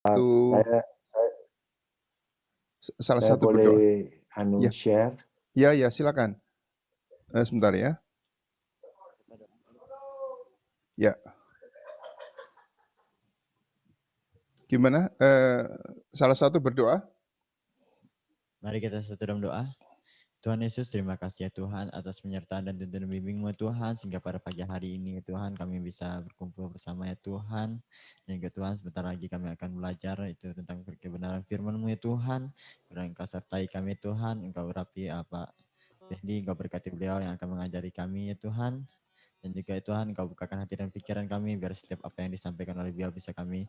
Itu Saya salah saya satu berdoa. boleh Ya, share? ya, silakan. Sebentar ya. Ya, gimana? Salah satu berdoa? Mari kita satu dalam doa. Tuhan Yesus, terima kasih ya Tuhan atas penyertaan dan tuntun bimbing-Mu Tuhan, sehingga pada pagi hari ini ya Tuhan kami bisa berkumpul bersama ya Tuhan. Dan juga Tuhan, sebentar lagi kami akan belajar itu tentang kebenaran firman-Mu ya Tuhan. Dan Engkau sertai kami Tuhan, Engkau urapi apa. Jadi Engkau berkati beliau yang akan mengajari kami ya Tuhan. Dan juga ya Tuhan, Engkau bukakan hati dan pikiran kami, biar setiap apa yang disampaikan oleh beliau bisa kami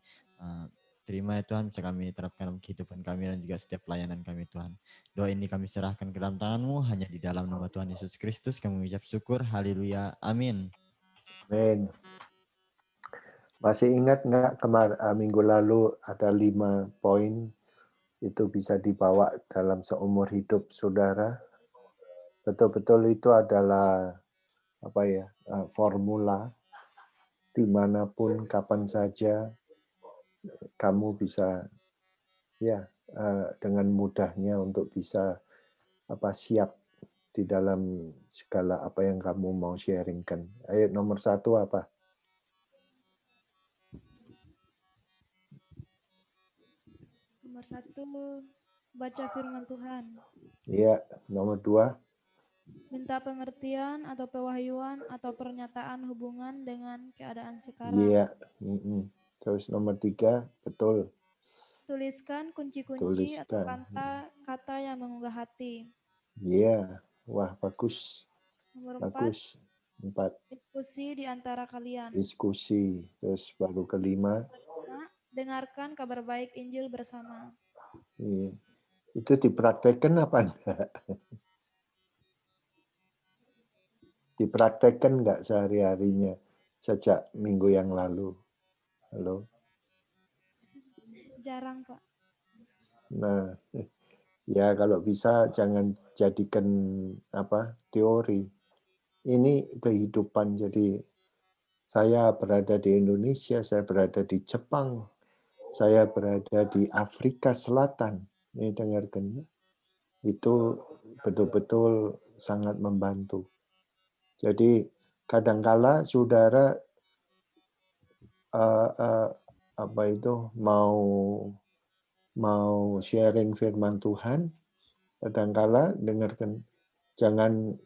terima ya Tuhan, bisa kami terapkan dalam kehidupan kami dan juga setiap pelayanan kami Tuhan. Doa ini kami serahkan ke dalam tangan-Mu, hanya di dalam nama Tuhan Yesus Kristus kami mengucap syukur. Haleluya. Amin. Amin. Masih ingat nggak minggu lalu ada 5 poin itu bisa dibawa dalam seumur hidup saudara? Betul-betul itu adalah formula dimanapun, kapan saja kamu bisa dengan mudahnya untuk bisa siap di dalam segala apa yang kamu mau sharingkan. Ayo, nomor 1 apa? Nomor 1, baca firman Tuhan. Iya, nomor 2. Minta pengertian atau pewahyuan atau pernyataan hubungan dengan keadaan sekarang. Iya. Terus nomor 3, betul. Tuliskan kunci-kunci atau kata yang menggugah hati. Iya. Wah, bagus. Nomor 4, bagus. 4. Diskusi di antara kalian. Diskusi. Terus baru kelima. Dengarkan kabar baik Injil bersama. Iya. Itu dipraktekkan apa enggak? Dipraktekkan enggak sehari-harinya sejak minggu yang lalu? Halo? Jarang, Pak. Nah, ya kalau bisa jangan jadikan teori. Ini kehidupan. Jadi saya berada di Indonesia, saya berada di Jepang, saya berada di Afrika Selatan. Ini dengarkan ya. Itu betul-betul sangat membantu. Jadi kadangkala saudara mau sharing firman Tuhan, kadangkala dengarkan, jangan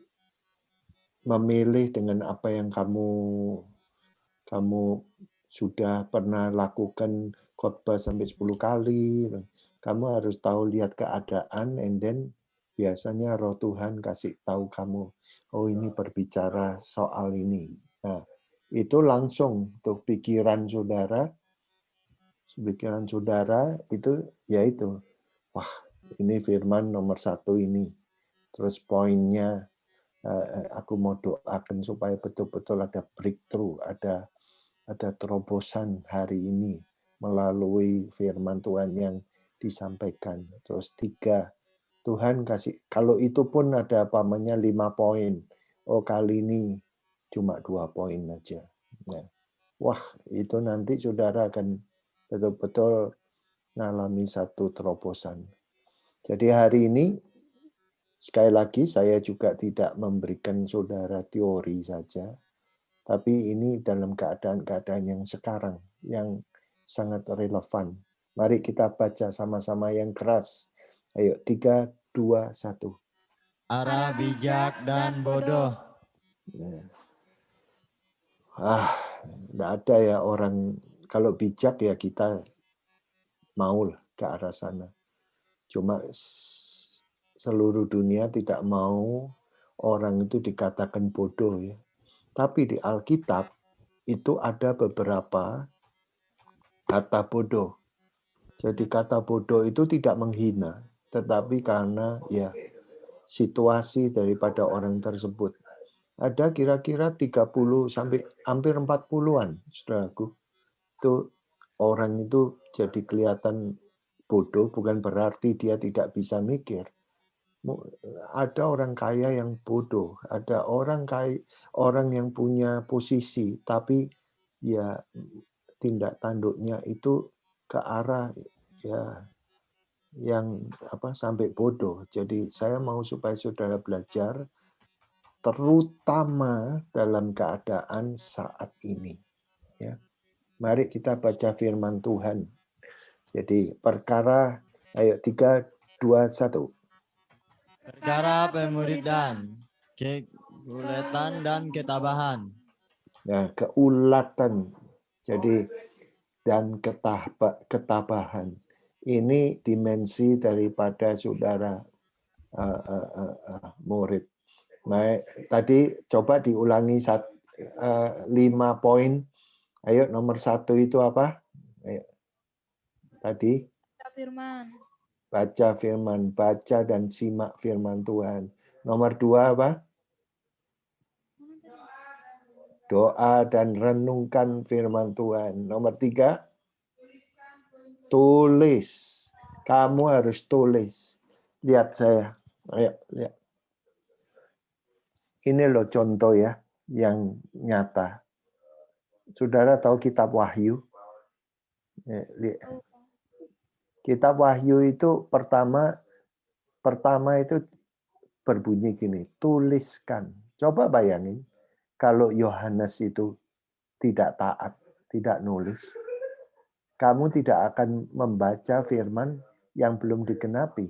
memilih dengan apa yang kamu sudah pernah lakukan khotbah sampai 10 kali. Kamu harus tahu lihat keadaan, and then biasanya Roh Tuhan kasih tahu kamu, oh ini berbicara soal ini. Nah, itu langsung untuk pikiran saudara itu yaitu, wah ini firman nomor 1 ini. Terus poinnya aku mau doakan supaya betul-betul ada breakthrough, ada terobosan hari ini melalui firman Tuhan yang disampaikan. Terus 3, Tuhan kasih, kalau itu pun ada 5 poin. Oh kali ini cuma 2 poin aja. Nah, wah itu nanti saudara akan betul-betul mengalami satu terobosan. Jadi hari ini sekali lagi saya juga tidak memberikan saudara teori saja, tapi ini dalam keadaan-keadaan yang sekarang, yang sangat relevan. Mari kita baca sama-sama yang keras. Ayo, 3, 2, 1. Arah bijak dan bodoh. Enggak ada ya orang, kalau bijak ya kita mau ke arah sana. Cuma seluruh dunia tidak mau orang itu dikatakan bodoh ya. Tapi di Alkitab itu ada beberapa kata bodoh. Jadi kata bodoh itu tidak menghina, tetapi karena ya situasi daripada orang tersebut. Ada kira-kira 30 sampai hampir 40-an, saudaraku. Itu orang itu jadi kelihatan bodoh, bukan berarti dia tidak bisa mikir. Ada orang kaya yang bodoh, ada orang yang punya posisi, tapi ya tindak tanduknya itu ke arah ya yang sampai bodoh. Jadi saya mau supaya saudara belajar terutama dalam keadaan saat ini. Ya, mari kita baca firman Tuhan. Jadi perkara, ayo 3, 2, 1. Perkara pemuridan, keuletan dan ketabahan. Nah, keulatan. Jadi dan ketabahan. Ini dimensi daripada saudara murid. Baik, tadi coba diulangi 5 poin. Ayo, nomor 1 itu apa? Ayo. Tadi Firman. baca firman, baca dan simak firman Tuhan. Nomor 2 apa? Doa dan renungkan firman Tuhan. Nomor 3, tulis. Kamu harus tulis. Lihat saya. Ayo, lihat. Ini loh contoh ya, yang nyata. Saudara tahu kitab Wahyu? Kitab Wahyu itu pertama itu berbunyi gini, tuliskan. Coba bayangin, kalau Yohanes itu tidak taat, tidak nulis, kamu tidak akan membaca firman yang belum digenapi.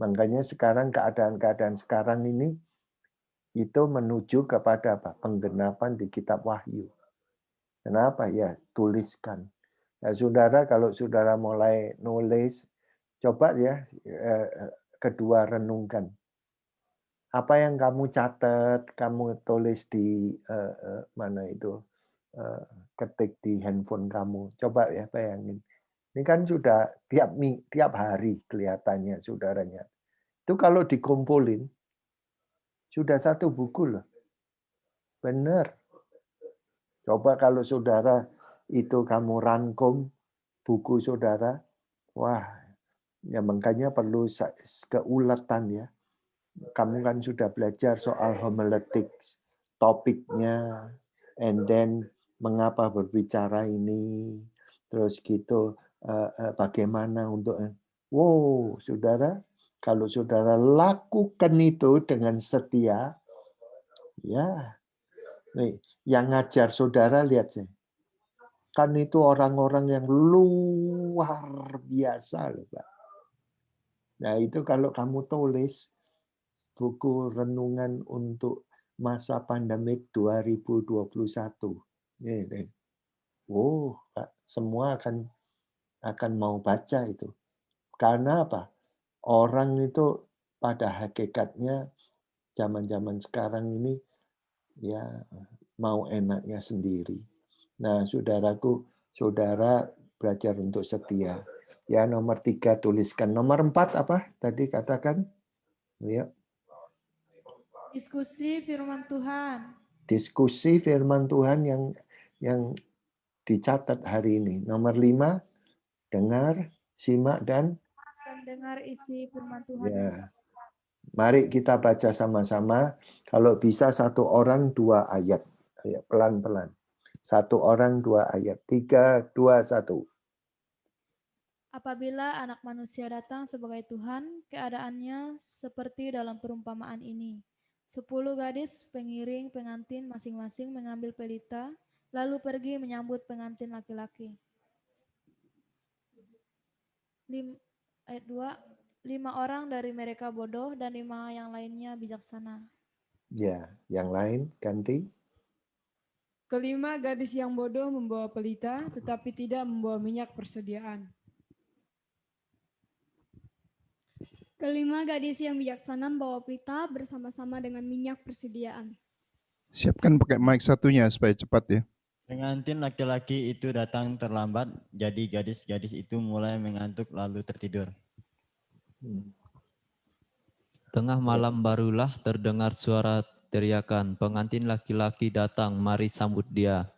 Makanya sekarang keadaan-keadaan sekarang ini itu menuju kepada apa? Penggenapan di kitab Wahyu. Kenapa? Ya, tuliskan. Nah, saudara, kalau saudara mulai nulis, coba ya, kedua renungkan. Apa yang kamu catat, kamu tulis di mana itu, ketik di handphone kamu. Coba ya bayangin. Ini kan sudah tiap hari kelihatannya saudaranya. Itu kalau dikumpulin, sudah satu buku loh. Benar. Coba kalau saudara itu kamu rangkum buku saudara, wah, ya makanya perlu keulatan ya. Kamu kan sudah belajar soal homiletics, topiknya, and then mengapa berbicara ini, terus gitu bagaimana untuk, wow, saudara, kalau saudara lakukan itu dengan setia, ya, nih, yang ngajar saudara lihat sih, kan itu orang-orang yang luar biasa loh, Pak. Nah itu kalau kamu tulis buku renungan untuk masa pandemik 2021, ini, oh, Pak, semua akan mau baca itu. Karena apa? Orang itu pada hakikatnya zaman-zaman sekarang ini ya mau enaknya sendiri. Nah, saudaraku, saudara belajar untuk setia. Ya, nomor 3 tuliskan. Nomor 4 apa? Tadi katakan. Ya. Diskusi firman Tuhan. Diskusi firman Tuhan yang dicatat hari ini. Nomor 5, dengar, simak, dan dengar isi firman Tuhan. ya. Mari kita baca sama-sama. Kalau bisa 1 orang 2 ayat. Pelan-pelan. 1 orang 2 ayat. 3, 2, 1. Apabila Anak Manusia datang sebagai Tuhan, keadaannya seperti dalam perumpamaan ini. 10 gadis pengiring pengantin masing-masing mengambil pelita, lalu pergi menyambut pengantin laki-laki. Ayat 2, 5 orang dari mereka bodoh dan 5 yang lainnya bijaksana. Ya, yang lain ganti. Kelima gadis yang bodoh membawa pelita, tetapi tidak membawa minyak persediaan. Kelima gadis yang bijaksana membawa pelita bersama-sama dengan minyak persediaan. Siapkan pakai mic satunya supaya cepat ya. Pengantin laki-laki itu datang terlambat, jadi gadis-gadis itu mulai mengantuk lalu tertidur. Tengah malam barulah terdengar suara teriakan, pengantin laki-laki datang, mari sambut dia.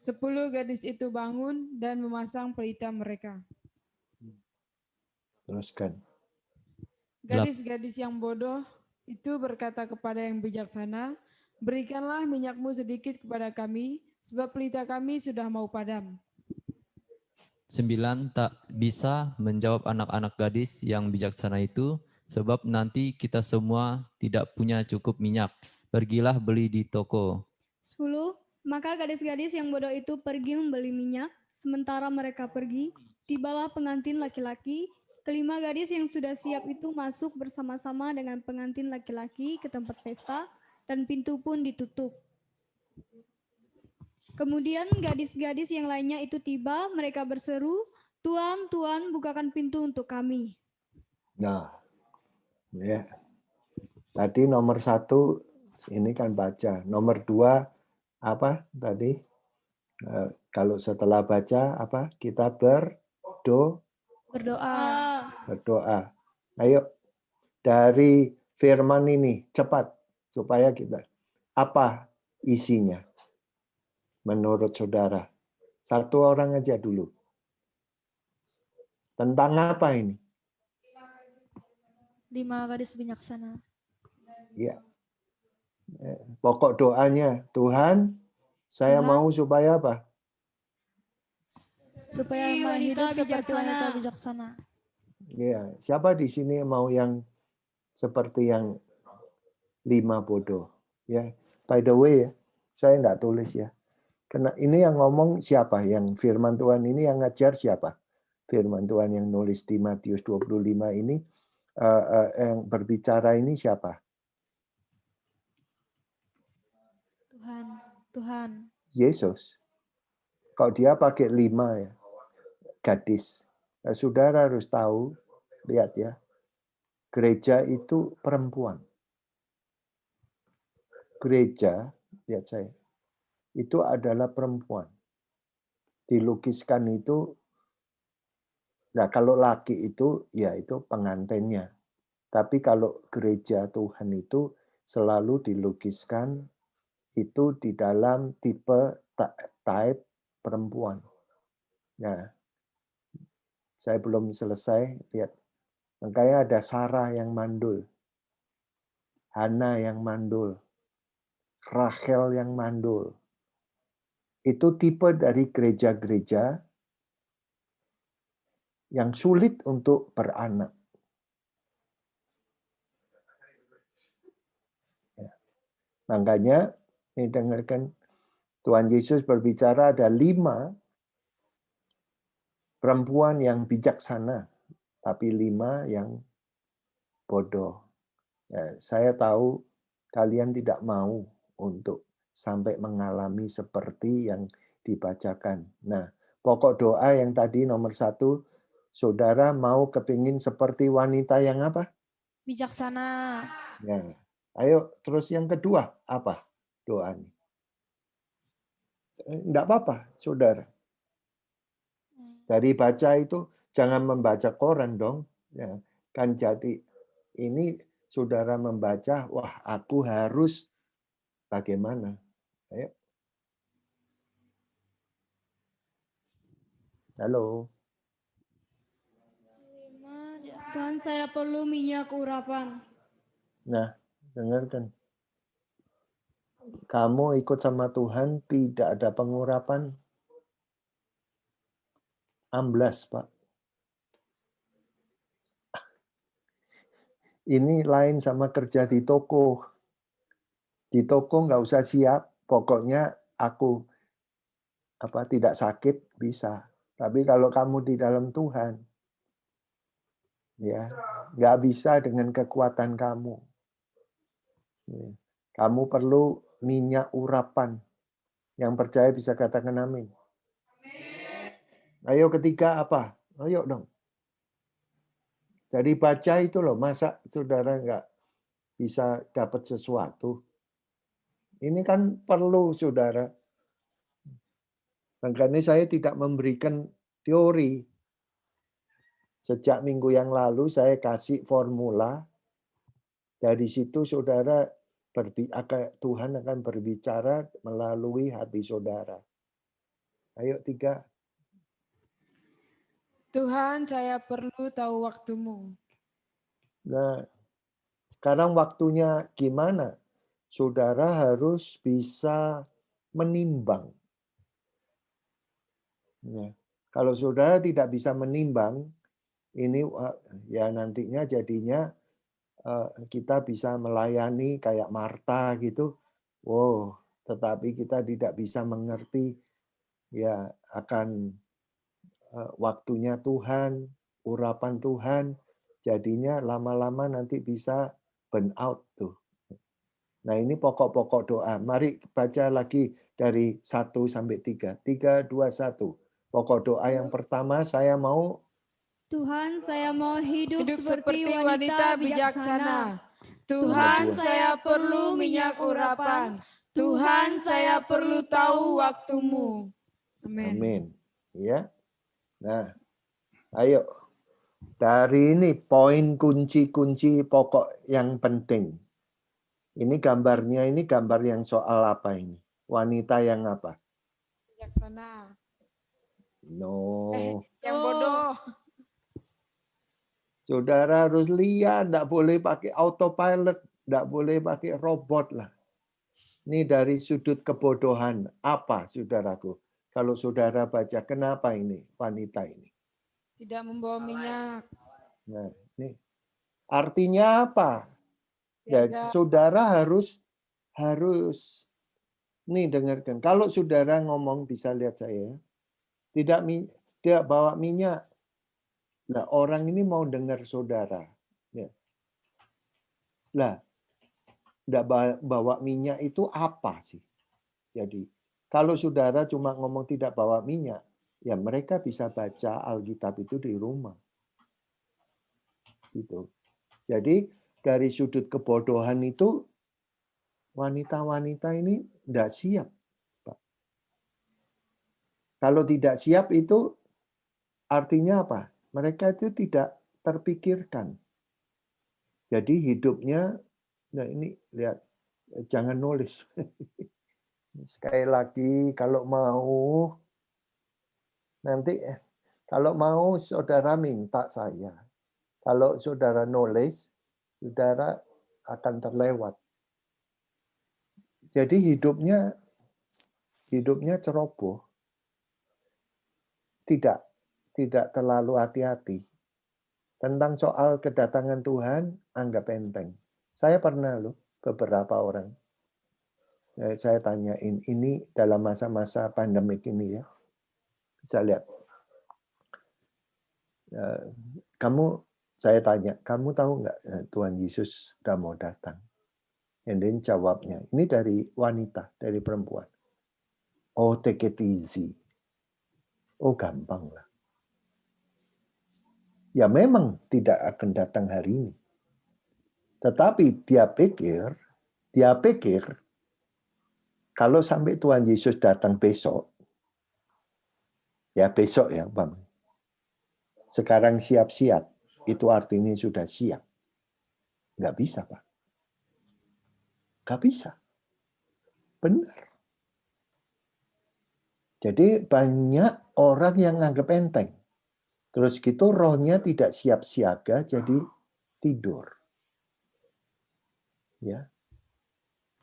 10 gadis itu bangun dan memasang pelita mereka. Teruskan. Gadis-gadis yang bodoh itu berkata kepada yang bijaksana, berikanlah minyakmu sedikit kepada kami, sebab pelita kami sudah mau padam. 9 tak bisa menjawab anak-anak gadis yang bijaksana itu, sebab nanti kita semua tidak punya cukup minyak. Pergilah beli di toko. 10. Maka gadis-gadis yang bodoh itu pergi membeli minyak. Sementara mereka pergi, tibalah pengantin laki-laki. Kelima gadis yang sudah siap itu masuk bersama-sama dengan pengantin laki-laki ke tempat pesta, dan pintu pun ditutup. Kemudian gadis-gadis yang lainnya itu tiba, mereka berseru, "Tuan, Tuan, bukakan pintu untuk kami." Nah, ya. Tadi nomor 1 ini kan baca. Nomor 2 apa tadi? Kalau setelah baca apa? Kita berdoa. Berdoa. Ayo dari firman ini cepat supaya kita apa isinya menurut saudara? Satu orang aja dulu. Tentang apa ini? 5 gadis bijaksana. Ya. Pokok doanya, Tuhan, saya Tuhan, mau supaya apa? supaya hidup seperti wanita bijaksana. Ya, siapa di sini mau yang seperti yang 5 bodoh? Ya, by the way ya, saya nggak tulis ya. Karena ini yang ngomong siapa? Yang firman Tuhan ini yang ngajar siapa? Firman Tuhan yang nulis di Matius 25 ini yang berbicara ini siapa? Tuhan. Yesus. Kalau dia pakai 5 ya, gadis. Nah, saudara harus tahu, lihat ya, gereja itu perempuan. Gereja, lihat saya, itu adalah perempuan. Dilukiskan itu, nah kalau laki itu, ya itu pengantinnya. Tapi kalau gereja Tuhan itu selalu dilukiskan itu di dalam tipe type perempuan. Nah, saya belum selesai, lihat. Makanya ada Sarah yang mandul, Hana yang mandul, Rachel yang mandul. Itu tipe dari gereja-gereja yang sulit untuk beranak. Ya. Makanya, ini dengarkan, Tuhan Yesus berbicara ada 5 perempuan yang bijaksana, tapi 5 yang bodoh. Ya, saya tahu kalian tidak mau untuk sampai mengalami seperti yang dibacakan. Nah, pokok doa yang tadi nomor 1, saudara mau kepingin seperti wanita yang apa? Bijaksana. Ya. Ayo, terus yang kedua apa doanya? Enggak apa-apa, saudara. Dari baca itu jangan membaca koran dong. Ya, kan jadi ini saudara membaca, wah aku harus bagaimana? Ayo. Halo. Tuhan, saya perlu minyak urapan. Nah, dengarkan. Kamu ikut sama Tuhan tidak ada pengurapan. Amblas, Pak. Ini lain sama kerja di toko. Di toko nggak usah siap, pokoknya aku tidak sakit bisa. Tapi kalau kamu di dalam Tuhan, ya nggak bisa dengan kekuatan kamu. Kamu perlu minyak urapan. Yang percaya bisa katakan amin. Ayo ketiga apa? Ayo dong. Jadi baca itu loh, masa saudara nggak bisa dapat sesuatu? Ini kan perlu saudara. Makanya saya tidak memberikan teori. Sejak minggu yang lalu saya kasih formula. Dari situ saudara Tuhan akan berbicara melalui hati saudara. Ayo 3. Tuhan, saya perlu tahu waktumu. Nah, sekarang waktunya gimana? Saudara harus bisa menimbang. Ya. Kalau saudara tidak bisa menimbang, ini ya nantinya jadinya kita bisa melayani kayak Marta gitu. Wow, tetapi kita tidak bisa mengerti ya akan waktunya Tuhan, urapan Tuhan, jadinya lama-lama nanti bisa burn out tuh. Nah, ini pokok-pokok doa. Mari baca lagi dari 1 sampai 3. 3, 2, 1. Pokok doa yang pertama, saya mau Tuhan, saya mau hidup Hidup seperti wanita bijaksana. Tuhan, Tuhan, saya perlu minyak urapan. Tuhan, saya perlu tahu waktumu. Amin. amin. Ya. Nah, ayo. Dari ini poin kunci-kunci pokok yang penting. Ini gambarnya, ini gambar yang soal apa ini? Wanita yang apa? Bijaksana. No. Yang bodoh. Saudara harus lihat, enggak boleh pakai autopilot, enggak boleh pakai robot lah. Ini dari sudut kebodohan. Apa, saudaraku? Kalau saudara baca, kenapa ini wanita ini? Tidak membawa minyak. Nah, ini artinya apa? Ya, Tidak. saudara harus nih dengarkan. Kalau saudara ngomong bisa lihat saya, tidak bawa minyak. Nah, orang ini mau dengar saudara. Ya. Lah, tidak bawa minyak itu apa sih? Jadi, kalau saudara cuma ngomong tidak bawa minyak, ya mereka bisa baca Alkitab itu di rumah. Gitu. Jadi, dari sudut kebodohan itu, wanita-wanita ini tidak siap. Pak. Kalau tidak siap itu artinya apa? Mereka itu tidak terpikirkan. Jadi hidupnya, nah ini lihat, jangan nulis. Sekali lagi, kalau mau, nanti kalau mau saudara minta saya. Kalau saudara nulis, saudara akan terlewat. Jadi hidupnya ceroboh. Tidak terlalu hati-hati. Tentang soal kedatangan Tuhan, anggap enteng. Saya pernah loh, beberapa orang. Saya tanyain, ini dalam masa-masa pandemik ini ya. Bisa lihat. Saya tanya, kamu tahu nggak Tuhan Yesus sudah mau datang? And then jawabnya, ini dari wanita, dari perempuan. Oh, take it easy. Oh, gampang lah. Ya memang tidak akan datang hari ini. Tetapi dia pikir, kalau sampai Tuhan Yesus datang besok, ya besok ya Bang. Sekarang siap-siap, itu artinya sudah siap. Nggak bisa Pak. Nggak bisa. Benar. Jadi banyak orang yang nganggap enteng. Terus gitu rohnya tidak siap siaga, jadi tidur. Ya.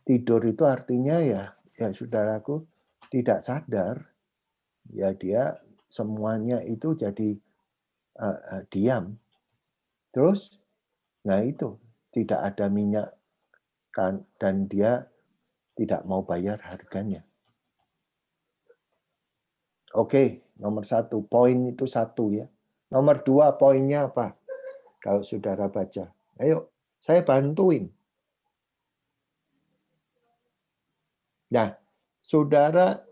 Tidur itu artinya ya saudaraku tidak sadar. Ya dia semuanya itu jadi diam. Terus, nah itu tidak ada minyak kan, dan dia tidak mau bayar harganya. Oke, nomor 1 poin itu 1 ya. Nomor 2 poinnya apa? Kalau saudara baca, ayo saya bantuin. Nah, saudara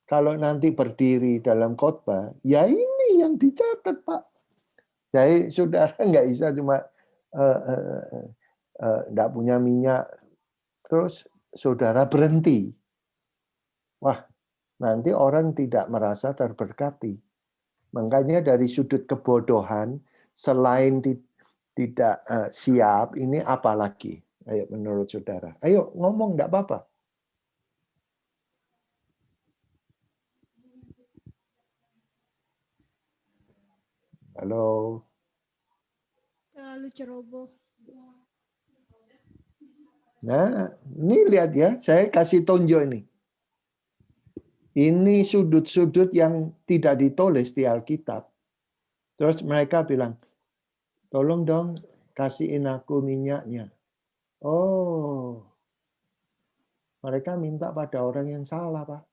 kalau nanti berdiri dalam khotbah, ya ini yang dicatat Pak. Jadi saudara nggak bisa cuma nggak punya minyak, terus saudara berhenti. Wah, nanti orang tidak merasa terberkati. Makanya dari sudut kebodohan, selain tidak siap, ini apa lagi? Ayo menurut saudara. Ayo ngomong, enggak apa-apa. Halo. Terlalu ceroboh. Nah, ini lihat ya, saya kasih tunjuk ini. Ini sudut-sudut yang tidak ditulis di Alkitab. Terus mereka bilang, tolong dong kasihin aku minyaknya. Oh, mereka minta pada orang yang salah, Pak.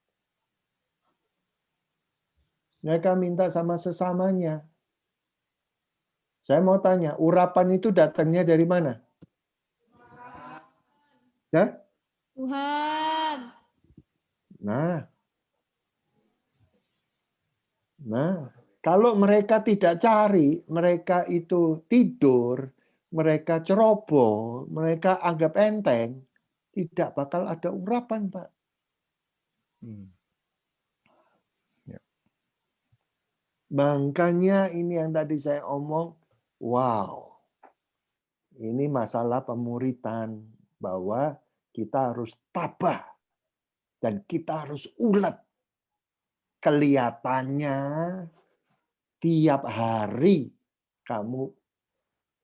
Mereka minta sama sesamanya. Saya mau tanya, urapan itu datangnya dari mana? Ya? Tuhan. Nah, kalau mereka tidak cari, mereka itu tidur, mereka ceroboh, mereka anggap enteng, tidak bakal ada urapan, Pak. Makanya ini yang tadi saya omong, wow, ini masalah pemuritan, bahwa kita harus tabah dan kita harus ulet. Kelihatannya tiap hari kamu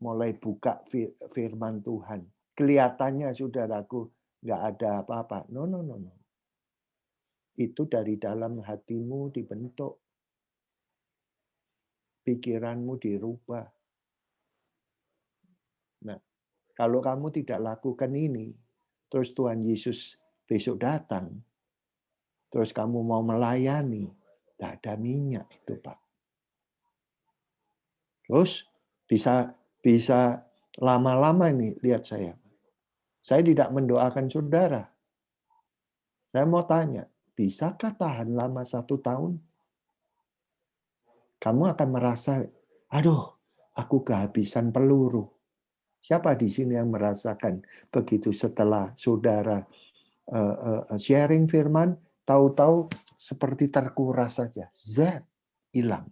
mulai buka firman Tuhan. Kelihatannya saudaraku nggak ada apa-apa. No. Itu dari dalam hatimu dibentuk. Pikiranmu dirubah. Nah, kalau kamu tidak lakukan ini, terus Tuhan Yesus besok datang, terus kamu mau melayani, tidak ada minyak itu, Pak. Terus bisa lama-lama ini, lihat saya. Saya tidak mendoakan saudara. Saya mau tanya, bisakah tahan lama 1 tahun? Kamu akan merasa, aduh, aku kehabisan peluru. Siapa di sini yang merasakan begitu setelah saudara sharing firman, tahu-tahu seperti terkuras saja. Hilang.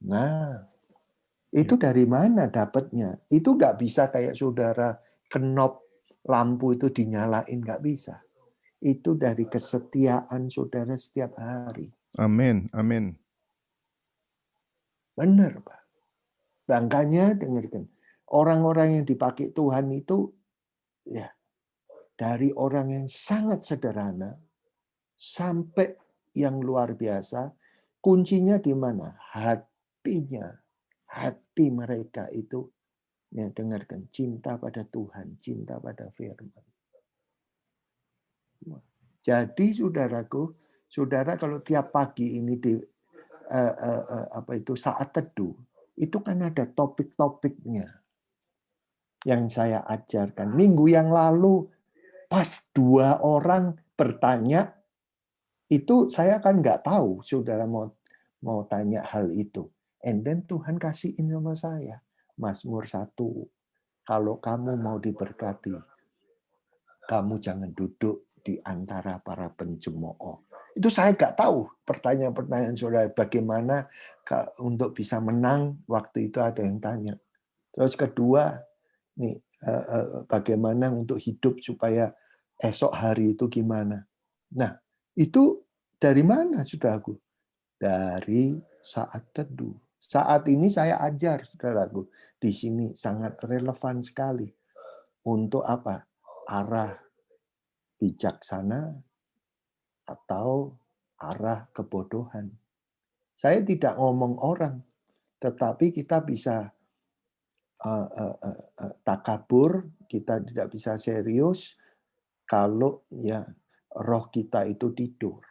Nah, itu dari mana dapatnya? Itu nggak bisa kayak saudara kenop lampu itu dinyalain, nggak bisa. Itu dari kesetiaan saudara setiap hari. Amin, amin. Benar, Pak. Makanya dengarkan, orang-orang yang dipakai Tuhan itu ya dari orang yang sangat sederhana sampai yang luar biasa. Kuncinya di mana? Hatinya. Hati mereka itu, ya dengarkan, cinta pada Tuhan, cinta pada firman. Jadi saudaraku, saudara kalau tiap pagi ini di saat teduh, itu kan ada topik-topiknya yang saya ajarkan. Minggu yang lalu pas 2 orang bertanya, itu saya kan nggak tahu saudara mau tanya hal itu. And then Tuhan kasihin sama saya. Mazmur 1. Kalau kamu mau diberkati, kamu jangan duduk di antara para pencemooh. Itu saya nggak tahu pertanyaan-pertanyaan saudara. Bagaimana untuk bisa menang, waktu itu ada yang tanya. Terus kedua, nih bagaimana untuk hidup supaya esok hari itu gimana. Nah, itu dari mana, saudaraku? Dari saat teduh. Saat ini saya ajar, saudaraku, di sini sangat relevan sekali. Untuk apa? Arah bijaksana atau arah kebodohan. Saya tidak ngomong orang, tetapi kita bisa takabur, kita tidak bisa serius kalau ya roh kita itu tidur.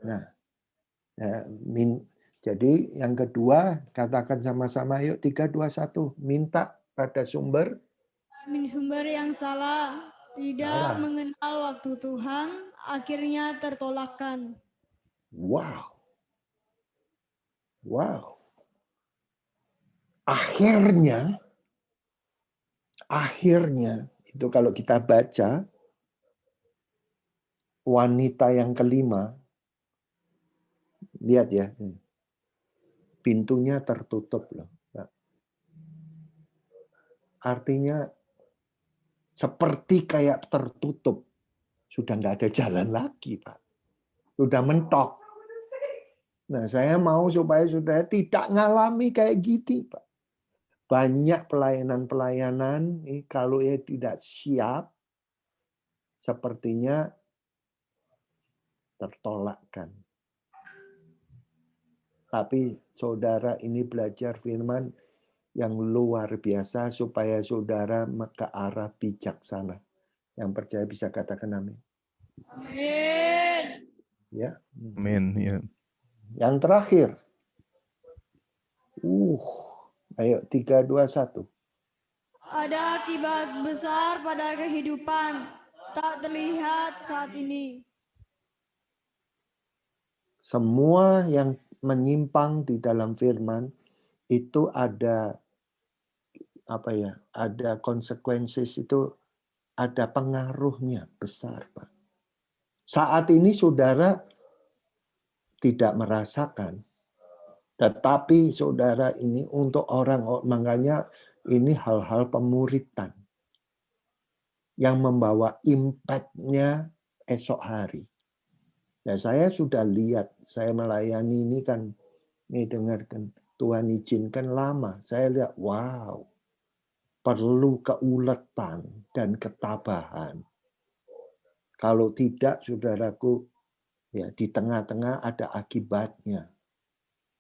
Nah, jadi yang kedua, katakan sama-sama, yuk 3, 2, 1, minta pada sumber Yang salah, tidak mengenal waktu Tuhan, akhirnya tertolakkan. Wow. Akhirnya itu kalau kita baca wanita yang kelima, lihat ya, pintunya tertutup loh. Artinya seperti kayak tertutup, sudah nggak ada jalan lagi, Pak. Sudah mentok. Nah, saya mau supaya saudara tidak ngalami kayak gitu, Pak. Banyak pelayanan-pelayanan, kalau ya tidak siap, sepertinya tertolakkan. Tapi saudara ini belajar firman yang luar biasa supaya saudara ke arah bijaksana. Yang percaya bisa katakan amin. Amin. Ya. Amin. Ya. Yang terakhir. Ayo 3, 2, 1. Ada akibat besar pada kehidupan tak terlihat saat ini. Semua yang menyimpang di dalam firman itu ada ada konsekuensi, itu ada pengaruhnya besar, Pak. Saat ini saudara tidak merasakan, tetapi saudara ini untuk orang, makanya ini hal-hal pemuritan yang membawa impact-nya esok hari. Ya, saya sudah lihat, saya melayani ini kan, nih dengarkan, Tuhan izinkan lama. Saya lihat, wow, perlu keuletan dan ketabahan. Kalau tidak, saudaraku, ya di tengah-tengah ada akibatnya.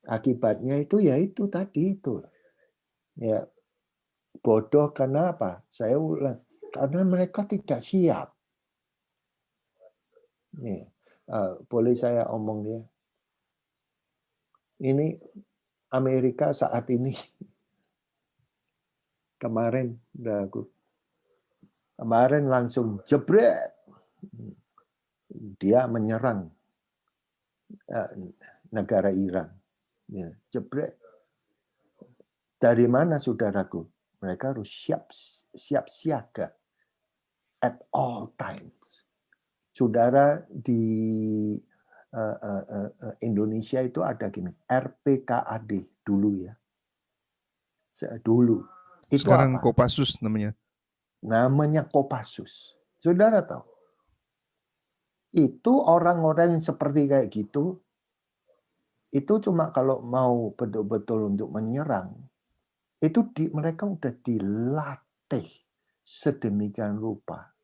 Akibatnya itu ya itu tadi itu. Ya, bodoh karena apa? Saya ulang, karena mereka tidak siap. Nih, boleh saya omong ya? Ini Amerika saat ini, kemarin langsung jebret, dia menyerang negara Iran, ya, jebret. Dari mana saudaraku? Mereka harus siap siaga at all times. Saudara di Indonesia itu ada gini, RPKAD dulu ya. Dulu. Itu Sekarang apa? Kopassus namanya. Namanya Kopassus. Saudara tahu? Itu orang-orang yang seperti kayak gitu, itu cuma kalau mau betul-betul untuk menyerang, itu mereka udah dilatih sedemikian rupa.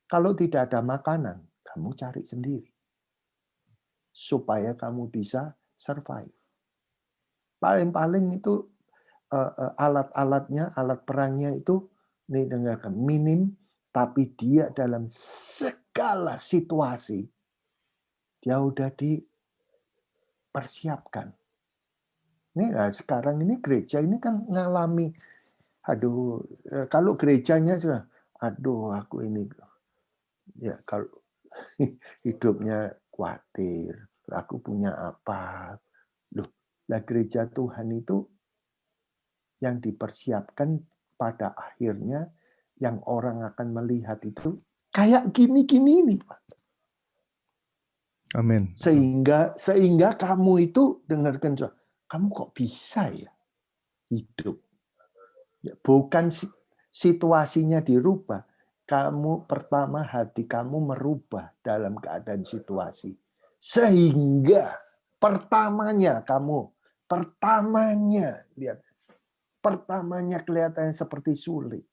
Kalau tidak ada makanan, kamu cari sendiri. Supaya kamu bisa survive. Paling-paling itu alat-alatnya, alat perangnya itu, nih dengarkan, minim, tapi dia dalam segala situasi, dia udah dipersiapkan. Nih, nah sekarang ini gereja ini kan ngalami, aduh, kalau gerejanya sudah, aduh aku ini, ya kalau hidupnya khawatir, aku punya apa, loh, lah gereja Tuhan itu yang dipersiapkan pada akhirnya yang orang akan melihat itu kayak gini-gini ini, Pak. Amin. Sehingga kamu itu dengarkan, kamu kok bisa ya hidup? Ya, bukan situasinya dirubah. Kamu pertama hati kamu merubah dalam keadaan situasi. Sehingga pertamanya lihat, pertamanya kelihatannya seperti sulit.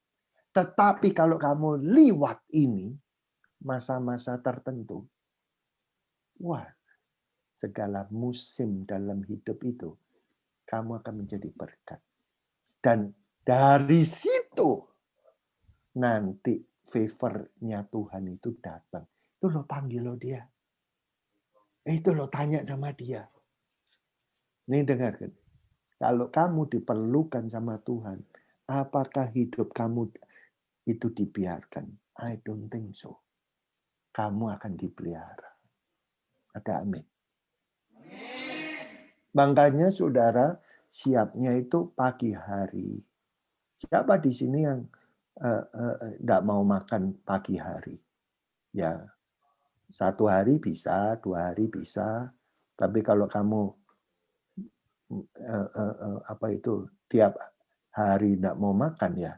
Tetapi kalau kamu liwat ini, masa-masa tertentu, wah, segala musim dalam hidup itu, kamu akan menjadi berkat. Dan dari situ, nanti favor-nya Tuhan itu datang. Itu lo panggil lo dia. Itu lo tanya sama dia. Nih dengarkan. Kalau kamu diperlukan sama Tuhan, apakah hidup kamu itu dibiarkan? I don't think so. Kamu akan dipelihara. Ada amin. Makanya saudara, siapnya itu pagi hari. Siapa di sini yang enggak mau makan pagi hari? Ya, 1 hari bisa, 2 hari bisa. Tapi kalau kamu tiap hari enggak mau makan ya,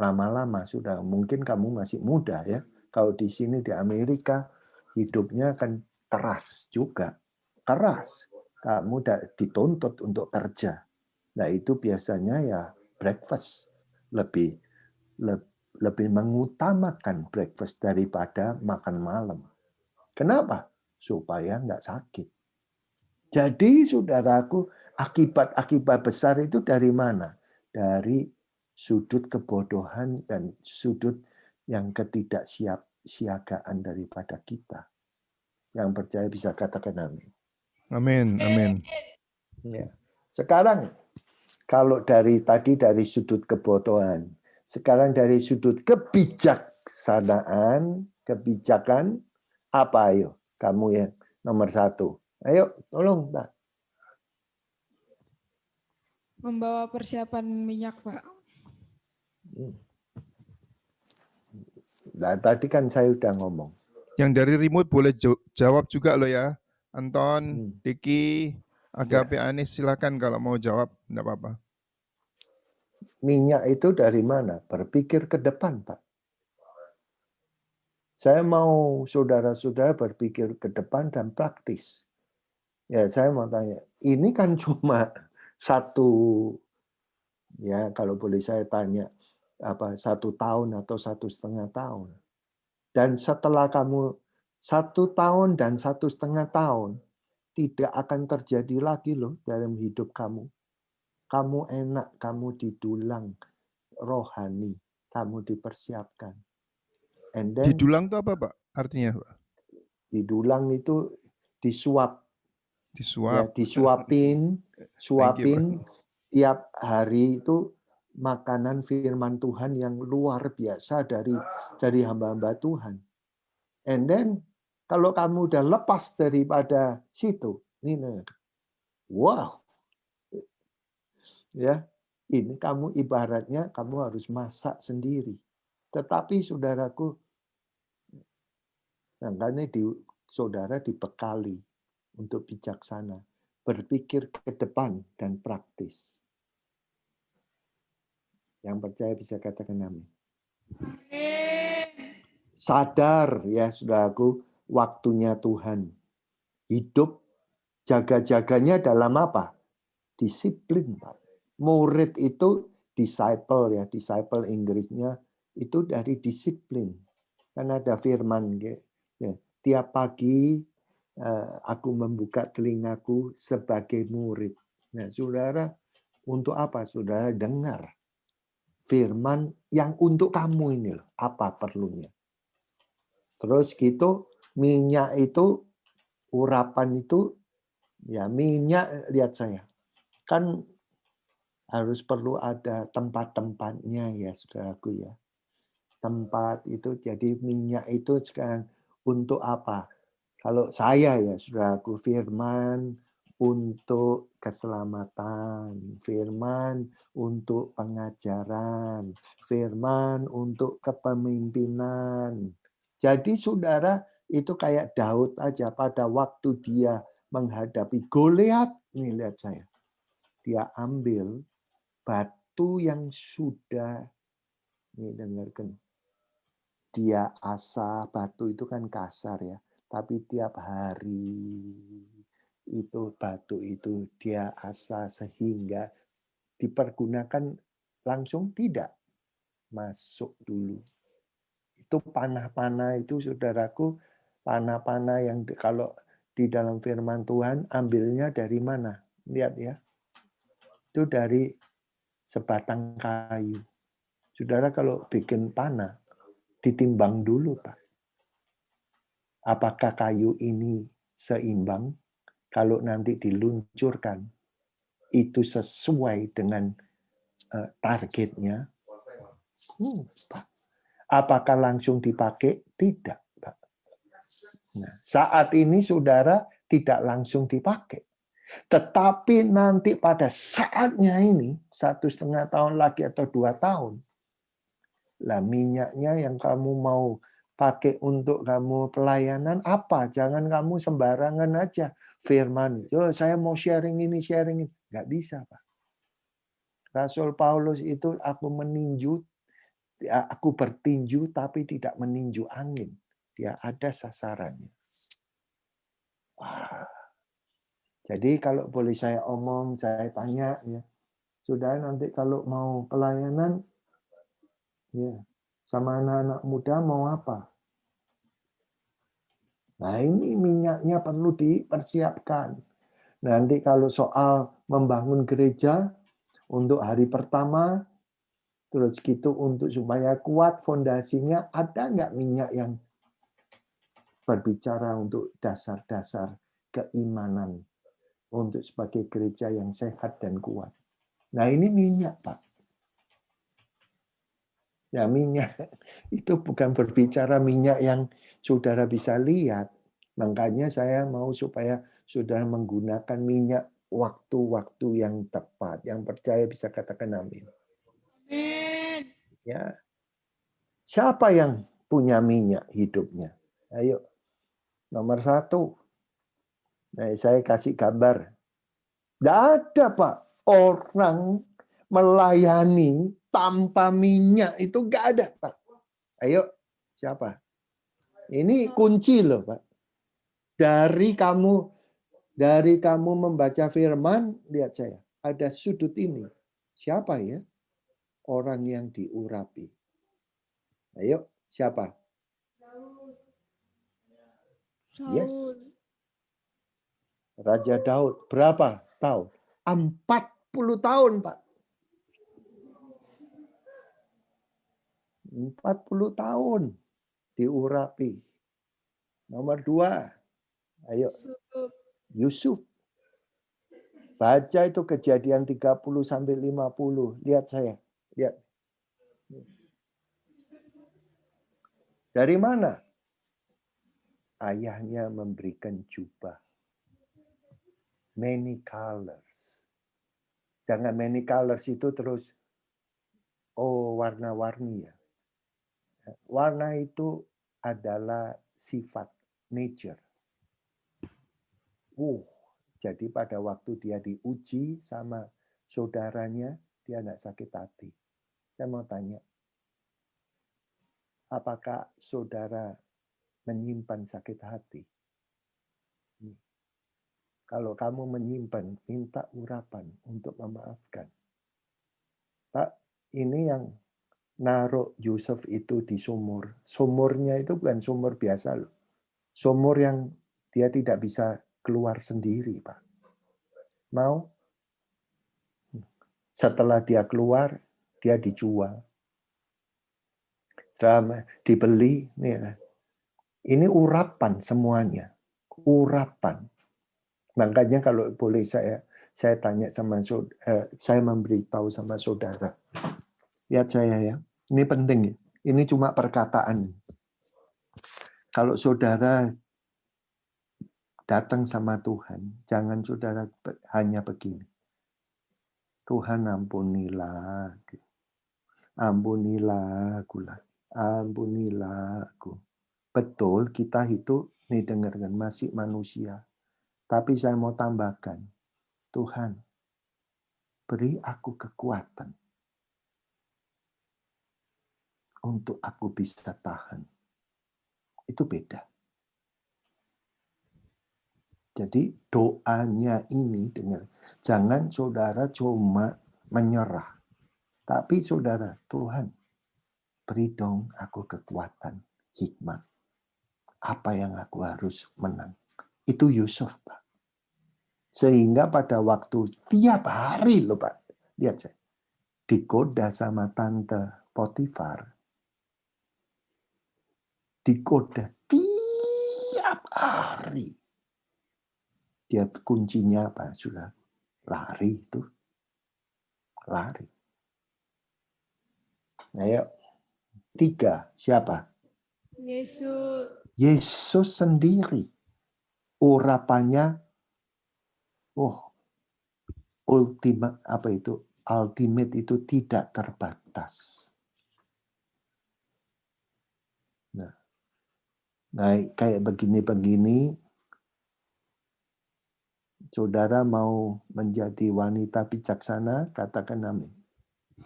lama-lama sudah, mungkin kamu masih muda ya. Kalau di sini di Amerika hidupnya kan keras juga. Keras. Kamu dituntut untuk kerja. Nah, itu biasanya ya breakfast lebih mengutamakan breakfast daripada makan malam. Kenapa? supaya nggak sakit. Jadi saudaraku, akibat-akibat besar itu dari mana? Dari sudut kebodohan dan sudut yang ketidaksiagaan daripada kita. Yang percaya bisa katakan amin. Amin, amin. Ya. Sekarang kalau dari sudut kebodohan, sekarang dari sudut kebijakan, apa ayo? Kamu yang nomor 1. Ayo, tolong Pak. Membawa persiapan minyak, Pak. Nah, tadi kan saya udah ngomong. Yang dari remote boleh jawab juga loh ya. Anton, Diki, Agape, Anis, silakan kalau mau jawab, enggak apa-apa. Minyak itu dari mana? Berpikir ke depan, Pak. Saya mau saudara-saudara berpikir ke depan dan praktis. Ya, saya mau tanya, ini kan cuma satu, ya kalau boleh saya tanya, 1 tahun atau 1,5 tahun. Dan setelah kamu 1 tahun dan 1,5 tahun, tidak akan terjadi lagi loh dalam hidup kamu. Kamu enak, kamu didulang rohani, kamu dipersiapkan. And then, Didulang itu apa, Pak? Artinya, Pak? didulang itu disuap. Ya, Disuap. disuapin, Thank you, tiap hari itu makanan firman Tuhan yang luar biasa dari hamba-hamba Tuhan. And then kalau kamu udah lepas daripada situ, ini wow. Ya, ini kamu ibaratnya kamu harus masak sendiri. Tetapi saudaraku, makanya saudara dibekali untuk bijaksana, berpikir ke depan dan praktis. Yang percaya bisa katakan amin. Sadar ya saudaraku, waktunya Tuhan. Hidup jaga-jaganya dalam apa? Disiplin, Pak. Murid itu disciple ya, disciple Inggrisnya itu dari disiplin. Kan ada firman ya, tiap pagi aku membuka telingaku sebagai murid. Nah, saudara, untuk apa saudara dengar firman yang untuk kamu ini loh, apa perlunya? Terus gitu, minyak itu, urapan itu, ya minyak, lihat saya, kan harus perlu ada tempat-tempatnya ya saudaraku ya. Tempat itu, jadi minyak itu sekarang untuk apa? Kalau saya ya saudaraku, firman untuk keselamatan, firman untuk pengajaran, firman untuk kepemimpinan. Jadi saudara itu kayak Daud aja pada waktu dia menghadapi Goliat, nih lihat saya. Dia ambil batu yang sudah, nih dengarkan, dia asah, batu itu kan kasar ya. Tapi tiap hari itu batu itu dia asah sehingga dipergunakan langsung tidak. Masuk dulu. Itu panah-panah itu saudaraku, panah-panah yang kalau di dalam firman Tuhan ambilnya dari mana? Lihat ya. Itu dari sebatang kayu. Saudara kalau bikin panah, ditimbang dulu Pak. Apakah kayu ini seimbang? Kalau nanti diluncurkan, itu sesuai dengan targetnya? Pak. Apakah langsung dipakai? Tidak, Pak. Nah, saat ini saudara tidak langsung dipakai. Tetapi nanti pada saatnya ini, 1,5 tahun lagi atau 2 tahun, lah minyaknya yang kamu mau pakai untuk kamu pelayanan apa? Jangan kamu sembarangan aja. Firman, yo saya mau sharing ini. Nggak bisa, Pak. Rasul Paulus itu aku bertinju tapi tidak meninju angin. Dia ada sasarannya. Wah. Jadi kalau boleh saya omong, saya tanya ya. Saudara nanti kalau mau pelayanan ya, sama anak-anak muda mau apa? Nah, ini minyaknya perlu dipersiapkan. Nanti kalau soal membangun gereja untuk hari pertama, terus gitu untuk supaya kuat fondasinya, ada nggak minyak yang berbicara untuk dasar-dasar keimanan untuk sebagai gereja yang sehat dan kuat. Nah, ini minyak, Pak. Ya, minyak itu bukan berbicara minyak yang saudara bisa lihat. Makanya saya mau supaya saudara menggunakan minyak waktu-waktu yang tepat. Yang percaya bisa katakan amin. Amin. Ya. Siapa yang punya minyak hidupnya? Ayo. Nomor 1. Nah, saya kasih gambar. Tidak ada, Pak. Orang melayani tanpa minyak itu nggak ada, Pak. Ayo, siapa? Ini kunci loh, Pak. Dari kamu membaca firman, lihat saya. Ada sudut ini. Siapa ya? Orang yang diurapi. Ayo, siapa? Yes. Raja Daud. Berapa tahun? 40 tahun, Pak. 40 tahun diurapi. Nomor 2. Ayo. Yusuf. Baca itu Kejadian 30 sampai 50. Lihat saya. Lihat. Dari mana? Ayahnya memberikan jubah. Many colors. Jangan many colors itu terus warna-warni ya. Warna itu adalah sifat nature. Jadi pada waktu dia diuji sama saudaranya, dia tidak sakit hati. Saya mau tanya, apakah saudara menyimpan sakit hati? Kalau kamu menyimpan, minta urapan untuk memaafkan. Pak, ini yang naruh Yusuf itu di sumur. Sumurnya itu bukan sumur biasa loh. Sumur yang dia tidak bisa keluar sendiri, Pak. Mau? Setelah dia keluar, dia dijual. Setelah dibeli, ini urapan semuanya. Urapan. Makanya kalau boleh saya tanya sama saya memberitahu sama saudara. Lihat saya ya. Ini penting ya. Ini cuma perkataan. Kalau saudara datang sama Tuhan, jangan saudara hanya begini. Tuhan ampunilah. Ampunilah aku. Ampunilah aku. Betul, kita itu nih dengarkan masih manusia. Tapi saya mau tambahkan, Tuhan, beri aku kekuatan untuk aku bisa tahan. Itu beda. Jadi doanya ini dengar, jangan saudara cuma menyerah. Tapi saudara, Tuhan, beri dong aku kekuatan, hikmat. Apa yang aku harus menang. Itu Yusuf, Pak. Sehingga pada waktu tiap hari loh, Pak. Lihat saya. Digoda sama tante Potifar. Digoda tiap hari. Dia kuncinya apa? Sudah lari itu. Lari. Ayo. 3. Siapa? Yesus. Yesus sendiri. Urapannya ultimate itu tidak terbatas. Nah, kayak begini-begini, saudara mau menjadi wanita bijaksana, katakan amin.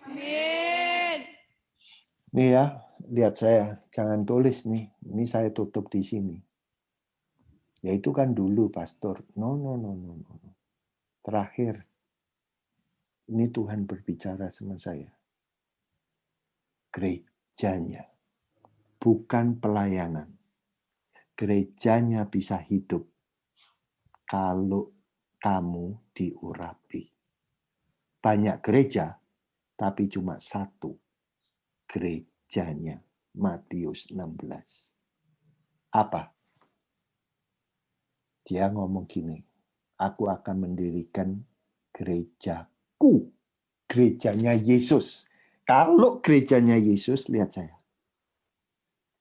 Amin. Nih ya, lihat saya, jangan tulis nih, ini saya tutup di sini. Ya itu kan dulu, pastor. No. Terakhir, ini Tuhan berbicara sama saya. Gerejanya, bukan pelayanan. Gerejanya bisa hidup kalau kamu diurapi. Banyak gereja, tapi cuma satu gerejanya. Matius 16. Apa? Dia ngomong gini, aku akan mendirikan gerejaku. Gerejanya Yesus. Kalau gerejanya Yesus, lihat saya.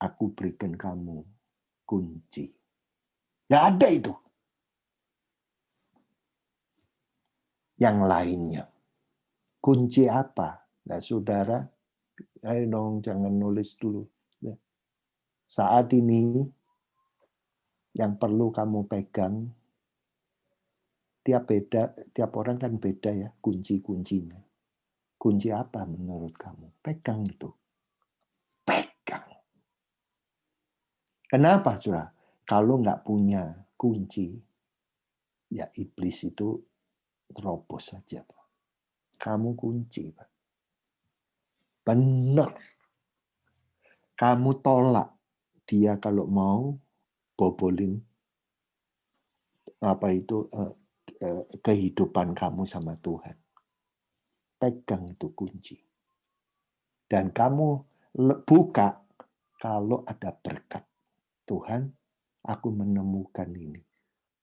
Aku berikan kamu kunci. Nggak ada itu. Yang lainnya. Kunci apa? Nah, saudara, ayo dong jangan nulis dulu. Saat ini, yang perlu kamu pegang, tiap orang kan beda ya kunci-kuncinya. Kunci apa menurut kamu? Pegang itu. Pegang. Kenapa, saudara? Kalau nggak punya kunci, ya iblis itu terobos saja, Pak. Kamu kunci, Pak. Benar. Kamu tolak dia kalau mau bobolin kehidupan kamu sama Tuhan. Pegang itu kunci. Dan kamu buka kalau ada berkat. Tuhan, aku menemukan ini.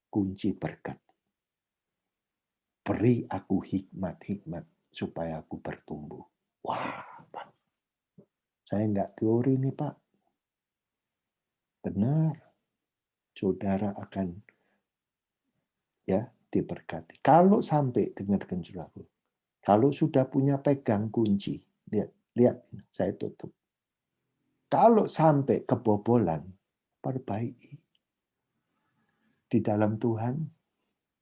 Kunci berkat. Beri aku hikmat-hikmat supaya aku bertumbuh. Wah, Pak. Saya nggak teori nih, Pak. Benar. Saudara akan diberkati. Kalau sampai, dengarkan saudaraku. Kalau sudah punya pegang kunci, lihat, saya tutup. Kalau sampai kebobolan, perbaiki. Di dalam Tuhan,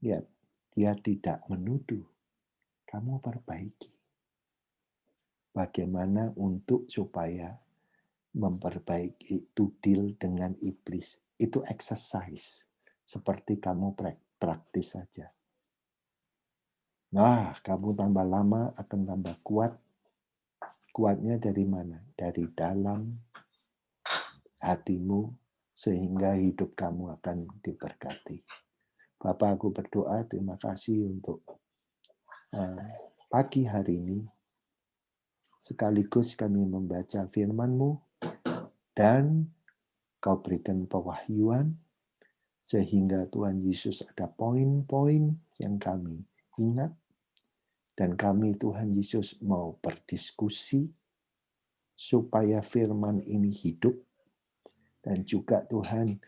lihat, dia tidak menuduh. Kamu perbaiki. Bagaimana untuk supaya memperbaiki to deal dengan iblis. Itu exercise. Seperti kamu praktis saja. Nah, kamu tambah lama akan tambah kuat. Kuatnya dari mana? Dari dalam hatimu, sehingga hidup kamu akan diberkati. Bapak, aku berdoa, terima kasih untuk pagi hari ini. Sekaligus kami membaca firman-Mu, dan Kau berikan pewahyuan, sehingga Tuhan Yesus ada poin-poin yang kami ingat. Dan kami Tuhan Yesus mau berdiskusi supaya firman ini hidup. Dan juga Tuhan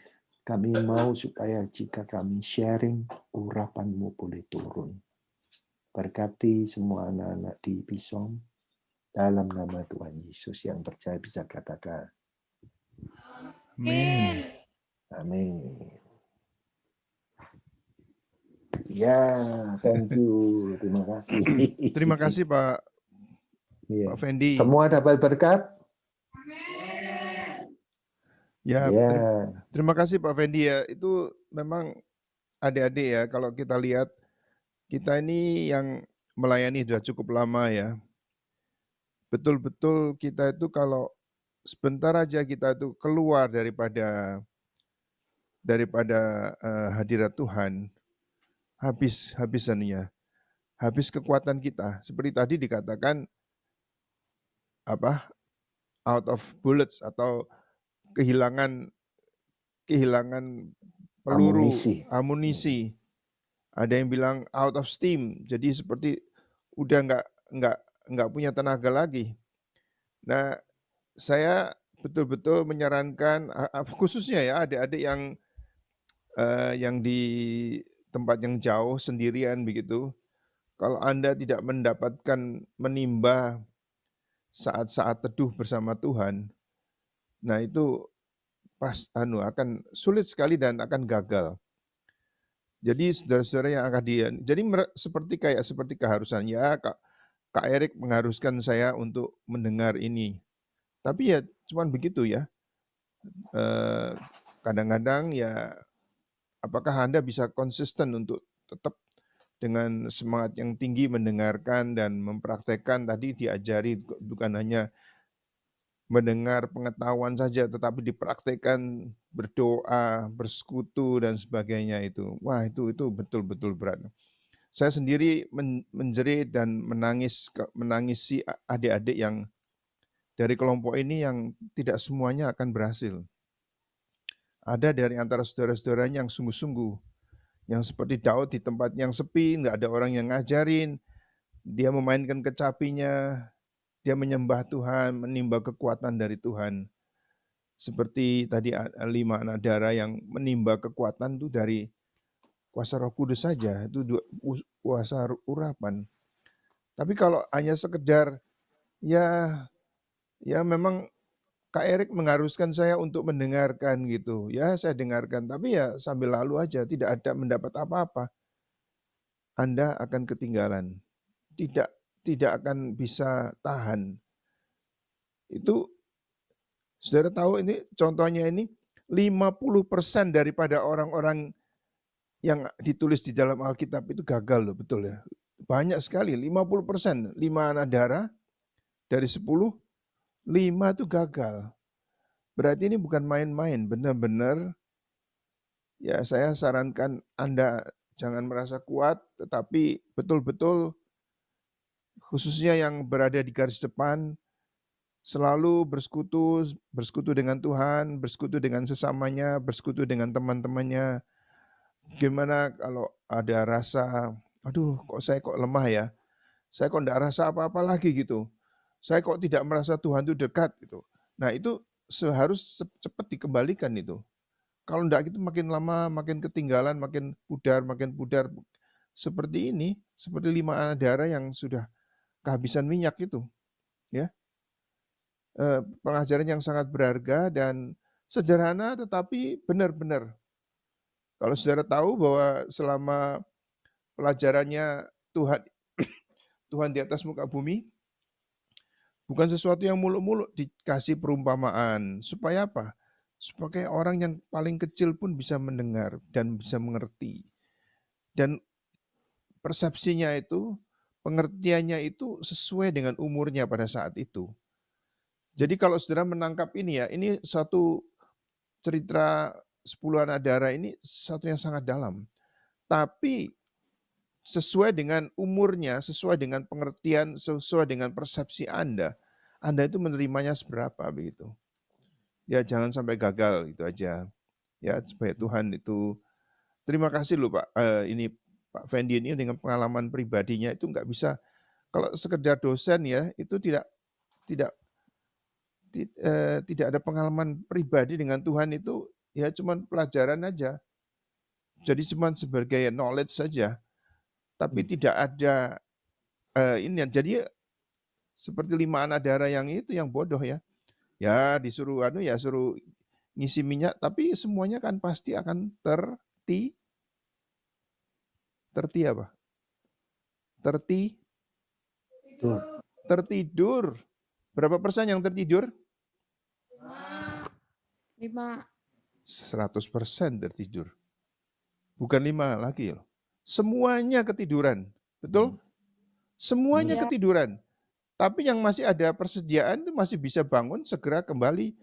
kami mau supaya jika kami sharing, urapan-Mu boleh turun. Berkati semua anak-anak di Bisom dalam nama Tuhan Yesus. Yang percaya bisa katakan. Amin. Amin. Ya, thank you. Terima kasih. Terima kasih Pak Fendi. Semua dapat berkat? Ya, terima kasih Pak Fendi ya. Itu memang adik-adik ya, kalau kita lihat, kita ini yang melayani sudah cukup lama ya. Betul-betul kita itu kalau sebentar aja kita itu keluar daripada hadirat Tuhan, habis kekuatan kita. Seperti tadi dikatakan out of bullets atau kehilangan peluru, amunisi. Ada yang bilang out of steam, jadi seperti udah nggak punya tenaga lagi. Nah, saya betul-betul menyarankan, khususnya ya adik-adik yang di tempat yang jauh sendirian begitu, kalau Anda tidak mendapatkan menimba saat-saat teduh bersama Tuhan, nah itu akan sulit sekali dan akan gagal. Jadi saudara-saudara yang akan jadi seperti keharusan ya, Kak Erik mengharuskan saya untuk mendengar ini. Tapi ya cuman begitu ya. Kadang-kadang ya, apakah Anda bisa konsisten untuk tetap dengan semangat yang tinggi mendengarkan dan mempraktekkan tadi diajari, bukan hanya mendengar pengetahuan saja, tetapi dipraktekkan berdoa, bersekutu dan sebagainya itu. Wah, itu betul-betul berat. Saya sendiri menjerit dan menangisi adik-adik yang dari kelompok ini yang tidak semuanya akan berhasil. Ada dari antara saudara-saudaranya yang sungguh-sungguh, yang seperti Daud di tempat yang sepi, nggak ada orang yang ngajarin, dia memainkan kecapinya, dia menyembah Tuhan, menimba kekuatan dari Tuhan. Seperti tadi 5 anak darah yang menimba kekuatan itu dari kuasa Roh Kudus saja, itu kuasa urapan. Tapi kalau hanya sekedar ya memang Kak Erik mengharuskan saya untuk mendengarkan gitu. Ya saya dengarkan, tapi ya sambil lalu aja, tidak ada mendapat apa-apa. Anda akan ketinggalan. Tidak akan bisa tahan. Itu saudara tahu ini contohnya ini 50% daripada orang-orang yang ditulis di dalam Alkitab itu gagal loh, betul ya. Banyak sekali, 50%. 5 anak darah dari 10, 5 itu gagal. Berarti ini bukan main-main, benar-benar ya saya sarankan Anda jangan merasa kuat, tetapi betul-betul khususnya yang berada di garis depan, selalu bersekutu dengan Tuhan, bersekutu dengan sesamanya, bersekutu dengan teman-temannya. Gimana kalau ada rasa, aduh kok saya kok lemah ya, saya kok enggak rasa apa-apa lagi gitu, saya kok tidak merasa Tuhan itu dekat gitu. Nah itu harus cepat dikembalikan itu. Kalau enggak gitu makin lama makin ketinggalan, makin pudar. Seperti ini, seperti 5 anak darah yang sudah kehabisan minyak itu. Ya, pengajaran yang sangat berharga dan sederhana tetapi benar-benar. Kalau saudara tahu bahwa selama pelajarannya Tuhan di atas muka bumi, bukan sesuatu yang muluk-muluk, dikasih perumpamaan. Supaya apa? Supaya orang yang paling kecil pun bisa mendengar dan bisa mengerti. Dan persepsinya itu, pengertiannya itu sesuai dengan umurnya pada saat itu. Jadi kalau saudara menangkap ini ya, ini satu cerita 10 anak darah ini satu yang sangat dalam. Tapi sesuai dengan umurnya, sesuai dengan pengertian, sesuai dengan persepsi Anda itu menerimanya seberapa begitu. Ya jangan sampai gagal itu aja. Ya supaya Tuhan itu, terima kasih loh Pak, ini Pak Fendi ini dengan pengalaman pribadinya itu nggak bisa, kalau sekedar dosen ya itu tidak ada pengalaman pribadi dengan Tuhan itu ya cuman pelajaran aja. Jadi cuman sebagai knowledge saja. Tapi tidak ada ini. Jadi seperti 5 anak darah yang itu yang bodoh ya. Ya disuruh suruh ngisi minyak, tapi semuanya kan pasti akan tertidur. Berapa persen yang tertidur? 5. 100% tertidur. Bukan 5 lagi loh. Semuanya ketiduran. Betul? Semuanya ketiduran. Tapi yang masih ada persediaan itu masih bisa bangun, segera kembali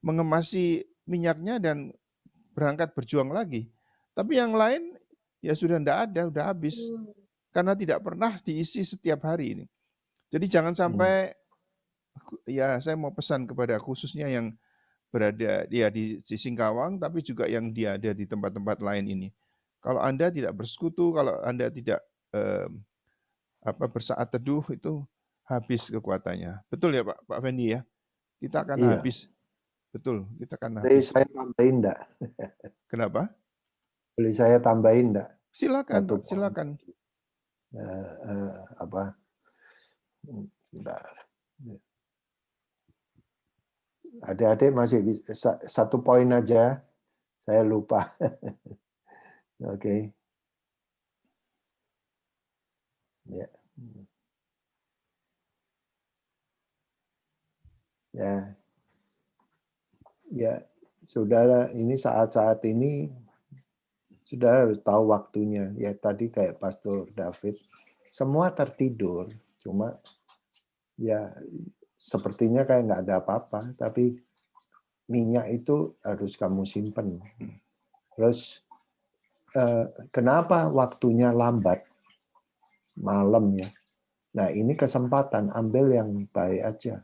mengemasi minyaknya dan berangkat berjuang lagi. Tapi yang lain ya sudah enggak ada, udah habis. Karena tidak pernah diisi setiap hari ini. Jadi jangan sampai, ya saya mau pesan kepada khususnya yang berada di Singkawang, tapi juga yang dia ada di tempat-tempat lain ini. Kalau Anda tidak bersekutu, kalau Anda tidak bersaat teduh, itu habis kekuatannya. Betul ya Pak Fendi ya? Kita akan habis. Betul, kita akan habis. Boleh saya tambahin enggak? Kenapa? Boleh saya tambahin enggak? Silakan, Pak, silakan. Bentar. Adik-adik masih bisa, 1 poin aja. Saya lupa. Oke. Ya. Ya, saudara, ini saat-saat ini saudara harus tahu waktunya. Ya tadi kayak Pastor David, semua tertidur, cuma ya sepertinya kayak nggak ada apa-apa, tapi minyak itu harus kamu simpen. Terus kenapa waktunya lambat? Malam ya. Nah, ini kesempatan, ambil yang baik aja.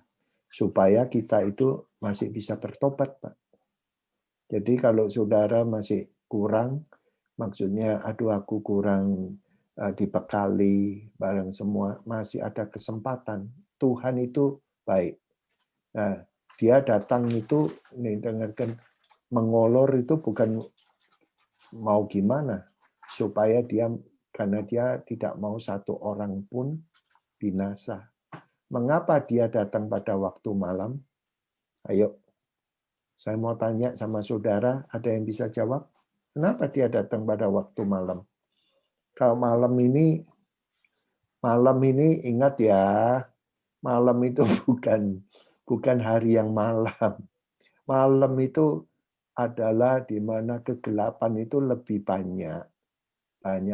Supaya kita itu masih bisa bertobat, Pak. Jadi kalau saudara masih kurang, maksudnya aduh aku kurang dibekali bareng semua, masih ada kesempatan. Tuhan itu baik. Nah, dia datang itu, nih dengarkan, mengolor itu bukan mau gimana, supaya dia, karena dia tidak mau satu orang pun binasa. Mengapa dia datang pada waktu malam? Ayo, saya mau tanya sama saudara, ada yang bisa jawab? Kenapa dia datang pada waktu malam? Kalau malam ini ingat ya, malam itu bukan hari yang malam. Malam itu adalah di mana kegelapan itu lebih banyak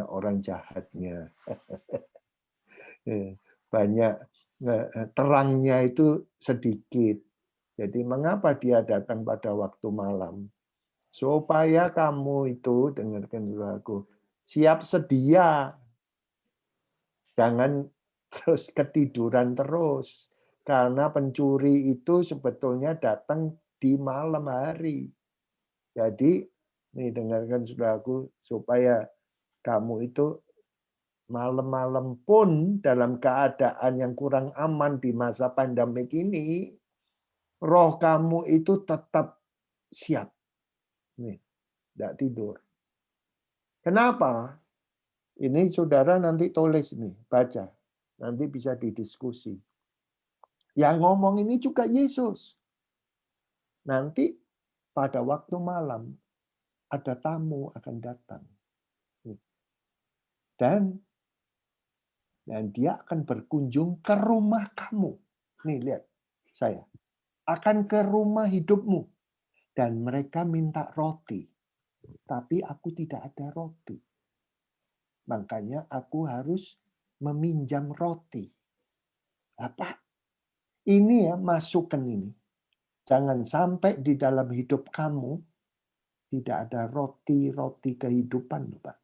orang jahatnya. Banyak terangnya itu sedikit. Jadi mengapa dia datang pada waktu malam? Supaya kamu itu, dengarkan dulu aku, siap sedia. Jangan terus ketiduran terus. Karena pencuri itu sebetulnya datang di malam hari. Jadi, nih dengarkan saudaraku, supaya kamu itu malam-malam pun dalam keadaan yang kurang aman di masa pandemik ini, roh kamu itu tetap siap. Nih, tidak tidur. Kenapa? Ini saudara nanti tulis nih, baca. Nanti bisa didiskusi. Yang ngomong ini juga Yesus. Nanti pada waktu malam ada tamu akan datang. Dan dia akan berkunjung ke rumah kamu. Nih lihat saya. Akan ke rumah hidupmu. Dan mereka minta roti. Tapi aku tidak ada roti. Makanya aku harus meminjam roti. Apa? Ini ya, masukkan ini. Jangan sampai di dalam hidup kamu tidak ada roti kehidupan, Pak.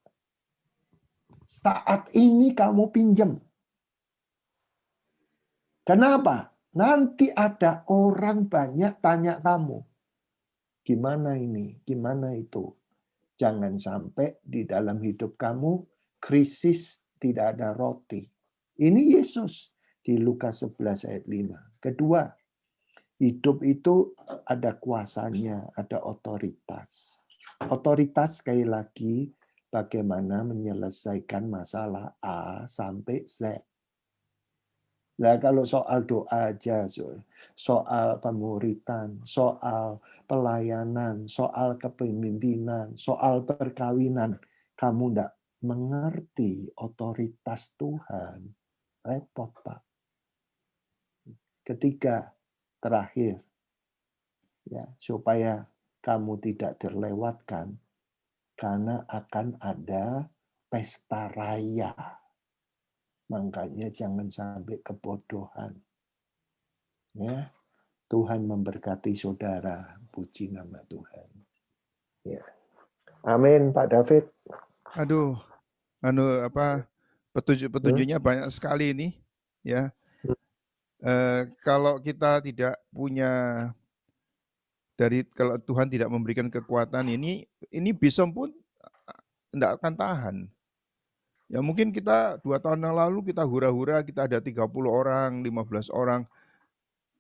Saat ini kamu pinjam. Kenapa? Nanti ada orang banyak tanya kamu. Gimana ini? Gimana itu? Jangan sampai di dalam hidup kamu krisis tidak ada roti. Ini Yesus di Lukas 11 ayat 5. Kedua, hidup itu ada kuasanya, ada otoritas. Otoritas sekali lagi bagaimana menyelesaikan masalah A sampai Z. Nah, kalau soal doa aja, soal pemuritan, soal pelayanan, soal kepemimpinan, soal perkawinan, kamu tidak mengerti otoritas Tuhan, repot, Pak. Ketiga, terakhir, ya, supaya kamu tidak terlewatkan, karena akan ada pesta raya. Makanya jangan sampai kebodohan. Ya, Tuhan memberkati saudara. Puji nama Tuhan. Ya. Amin, Pak David. Aduh, petunjuk-petunjuknya banyak sekali ini, ya. Kalau kita tidak punya kalau Tuhan tidak memberikan kekuatan ini besok pun tidak akan tahan. Ya mungkin kita 2 tahun yang lalu kita hura-hura kita ada 30 orang, 15 orang.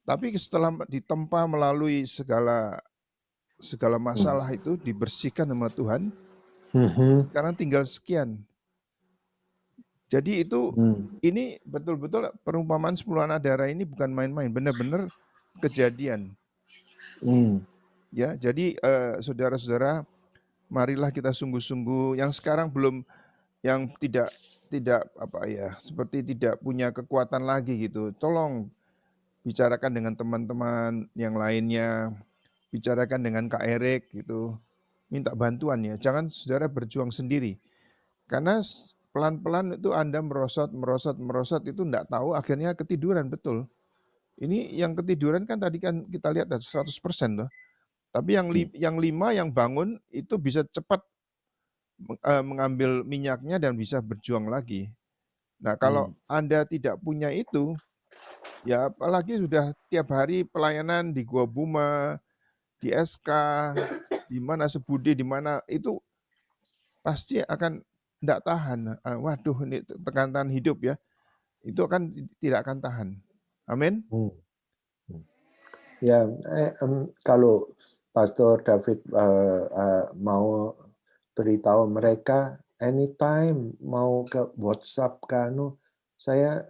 Tapi setelah ditempa melalui segala masalah itu dibersihkan sama Tuhan, sekarang tinggal sekian. Jadi itu ini betul-betul perumpamaan 10 anak darah ini bukan main-main, benar-benar kejadian. Ya, jadi saudara-saudara, marilah kita sungguh-sungguh yang sekarang belum, yang tidak seperti tidak punya kekuatan lagi gitu. Tolong bicarakan dengan teman-teman yang lainnya, bicarakan dengan Kak Erik gitu. Minta bantuan ya. Jangan saudara berjuang sendiri. Karena pelan-pelan itu Anda merosot itu enggak tahu, akhirnya ketiduran, betul. Ini yang ketiduran kan tadi kan kita lihat 100% loh. Tapi yang 5 yang bangun itu bisa cepat mengambil minyaknya dan bisa berjuang lagi. Nah, kalau Anda tidak punya itu, ya apalagi sudah tiap hari pelayanan di Gua Buma, di SK, di mana Sebudi, di mana itu pasti akan tidak tahan. Waduh, ini tekanan hidup ya, itu akan tidak akan tahan. Amin. Ya, kalau Pastor David mau beritahu mereka anytime mau ke WhatsApp kanu, saya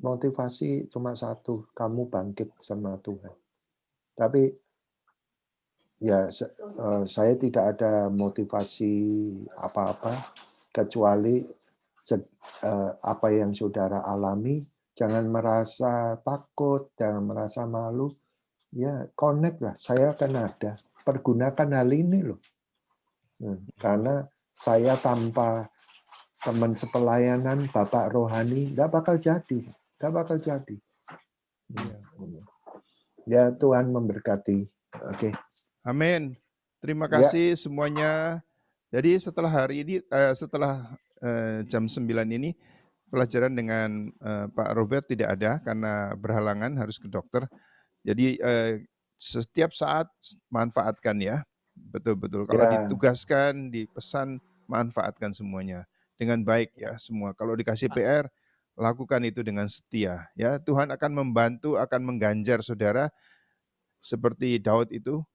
motivasi cuma satu, kamu bangkit sama Tuhan. Tapi ya saya tidak ada motivasi apa-apa kecuali apa yang saudara alami. Jangan merasa takut, jangan merasa malu. Ya, connect lah. Saya akan ada. Pergunakan hal ini loh. Karena saya tanpa teman sepelayanan, Bapak Rohani, nggak bakal jadi. Nggak bakal jadi. Ya, Tuhan memberkati. Oke. Amin. Terima kasih semuanya. Jadi setelah hari ini, setelah jam 9 ini, pelajaran dengan Pak Robert tidak ada karena berhalangan harus ke dokter. Jadi setiap saat manfaatkan ya, betul-betul. Kalau ditugaskan, dipesan, manfaatkan semuanya dengan baik ya semua. Kalau dikasih PR, lakukan itu dengan setia. Ya, Tuhan akan membantu, akan mengganjar saudara seperti Daud itu.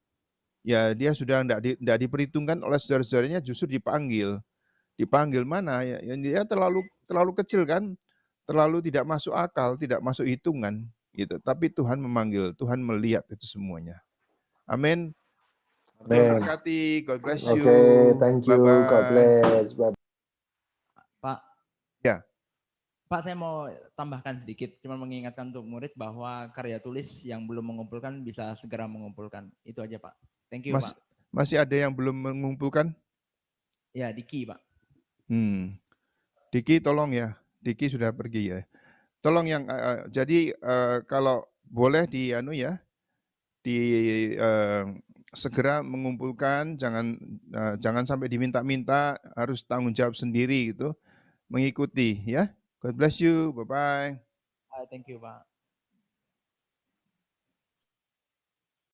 Ya, dia sudah tidak diperhitungkan oleh saudara-saudaranya, justru dipanggil. Dipanggil mana? Ya, dia terlalu kecil kan, terlalu tidak masuk akal, tidak masuk hitungan. Gitu. Tapi Tuhan memanggil, Tuhan melihat itu semuanya. Amin. Tuhan berkati. God bless you. Oke, thank you. Bye-bye. God bless. Bye. Pak. Ya. Pak, saya mau tambahkan sedikit, cuma mengingatkan untuk murid bahwa karya tulis yang belum mengumpulkan bisa segera mengumpulkan. Itu aja, Pak. Thank you, Pak. Masih ada yang belum mengumpulkan? Ya, Diki, Pak. Diki tolong ya. Diki sudah pergi ya. Tolong yang jadi kalau boleh segera mengumpulkan, jangan sampai diminta-minta, harus tanggung jawab sendiri gitu, mengikuti ya. God bless you, bye bye. Thank you, Pak.